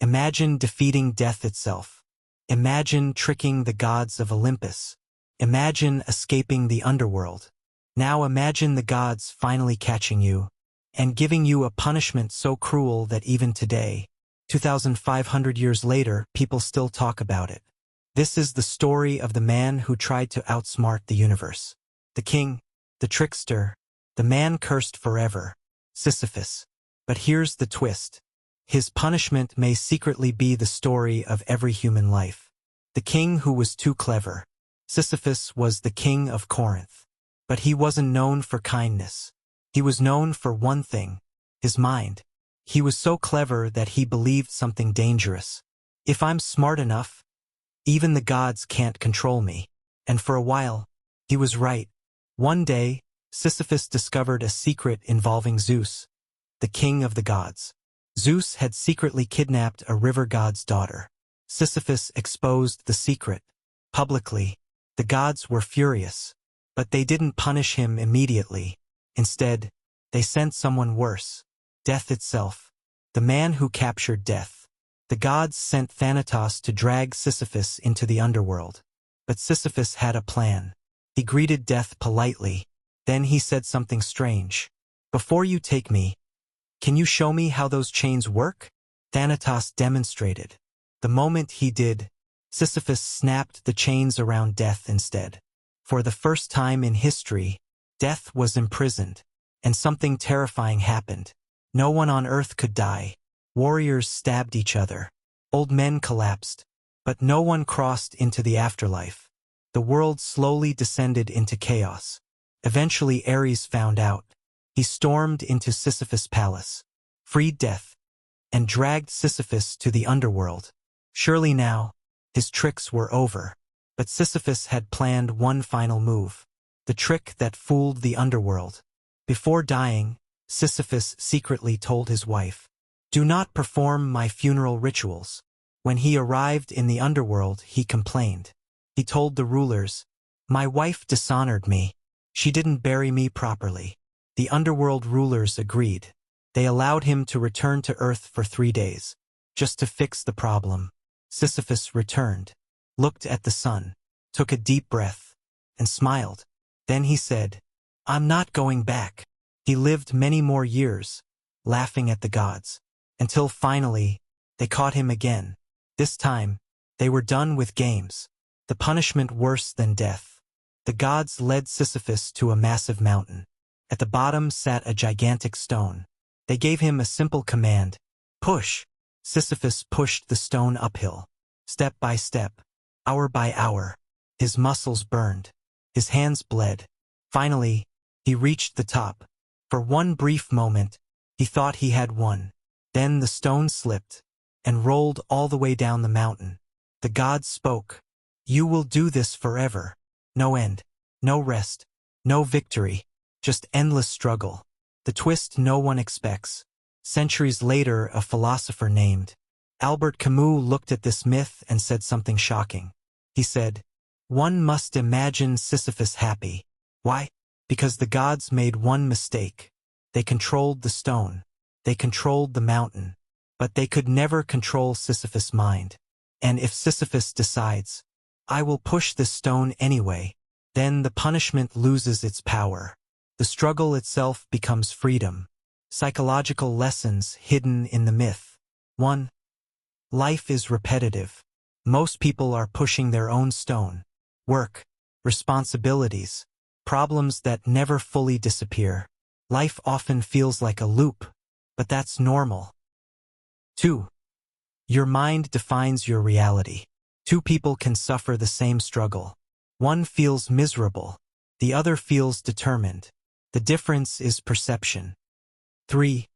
Imagine defeating death itself. Imagine tricking the gods of Olympus. Imagine escaping the underworld. Now imagine the gods finally catching you and giving you a punishment so cruel that even today, 2,500 years later, people still talk about it. This is the story of the man who tried to outsmart the universe. The king, the trickster, the man cursed forever, Sisyphus. But here's the twist. His punishment may secretly be the story of every human life. The king who was too clever. Sisyphus was the king of Corinth. But he wasn't known for kindness. He was known for one thing, his mind. He was so clever that he believed something dangerous. If I'm smart enough, even the gods can't control me. And for a while, he was right. One day, Sisyphus discovered a secret involving Zeus, the king of the gods. Zeus had secretly kidnapped a river god's daughter. Sisyphus exposed the secret. Publicly, the gods were furious. But they didn't punish him immediately. Instead, they sent someone worse. Death itself. The man who captured death. The gods sent Thanatos to drag Sisyphus into the underworld. But Sisyphus had a plan. He greeted death politely. Then he said something strange. "Before you take me, can you show me how those chains work?" Thanatos demonstrated. The moment he did, Sisyphus snapped the chains around death instead. For the first time in history, death was imprisoned, and something terrifying happened. No one on earth could die. Warriors stabbed each other. Old men collapsed. But no one crossed into the afterlife. The world slowly descended into chaos. Eventually Ares found out. He stormed into Sisyphus' palace, freed death, and dragged Sisyphus to the underworld. Surely now, his tricks were over. But Sisyphus had planned one final move, the trick that fooled the underworld. Before dying, Sisyphus secretly told his wife, "Do not perform my funeral rituals." When he arrived in the underworld, he complained. He told the rulers, "My wife dishonored me. She didn't bury me properly." The underworld rulers agreed. They allowed him to return to Earth for 3 days, just to fix the problem. Sisyphus returned, looked at the sun, took a deep breath, and smiled. Then he said, "I'm not going back." He lived many more years, laughing at the gods, until finally, they caught him again. This time, they were done with games. The punishment worse than death. The gods led Sisyphus to a massive mountain. At the bottom sat a gigantic stone. They gave him a simple command, "Push." Sisyphus pushed the stone uphill, step by step, hour by hour. His muscles burned. His hands bled. Finally, he reached the top. For one brief moment, he thought he had won. Then the stone slipped and rolled all the way down the mountain. The gods spoke. "You will do this forever. No end, no rest, no victory, just endless struggle." The twist no one expects. Centuries later, a philosopher named Albert Camus looked at this myth and said something shocking. He said, "One must imagine Sisyphus happy." Why? Because the gods made one mistake. They controlled the stone. They controlled the mountain. But they could never control Sisyphus' mind. And if Sisyphus decides, "I will push this stone anyway," then the punishment loses its power. The struggle itself becomes freedom. Psychological lessons hidden in the myth. 1. Life is repetitive. Most people are pushing their own stone. Work, responsibilities, problems that never fully disappear. Life often feels like a loop, but that's normal. 2. Your mind defines your reality. Two people can suffer the same struggle. One feels miserable. The other feels determined. The difference is perception. 3.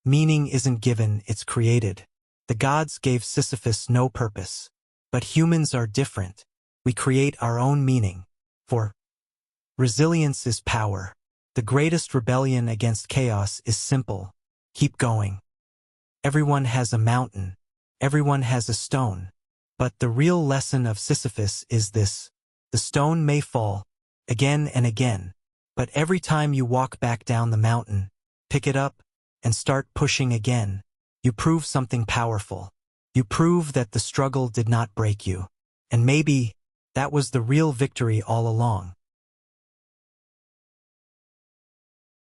Meaning isn't given, it's created. The gods gave Sisyphus no purpose. But humans are different. We create our own meaning. 4. Resilience is power. The greatest rebellion against chaos is simple. Keep going. Everyone has a mountain. Everyone has a stone. But the real lesson of Sisyphus is this. The stone may fall, again and again. But every time you walk back down the mountain, pick it up, and start pushing again, you prove something powerful. You prove that the struggle did not break you. And maybe that was the real victory all along.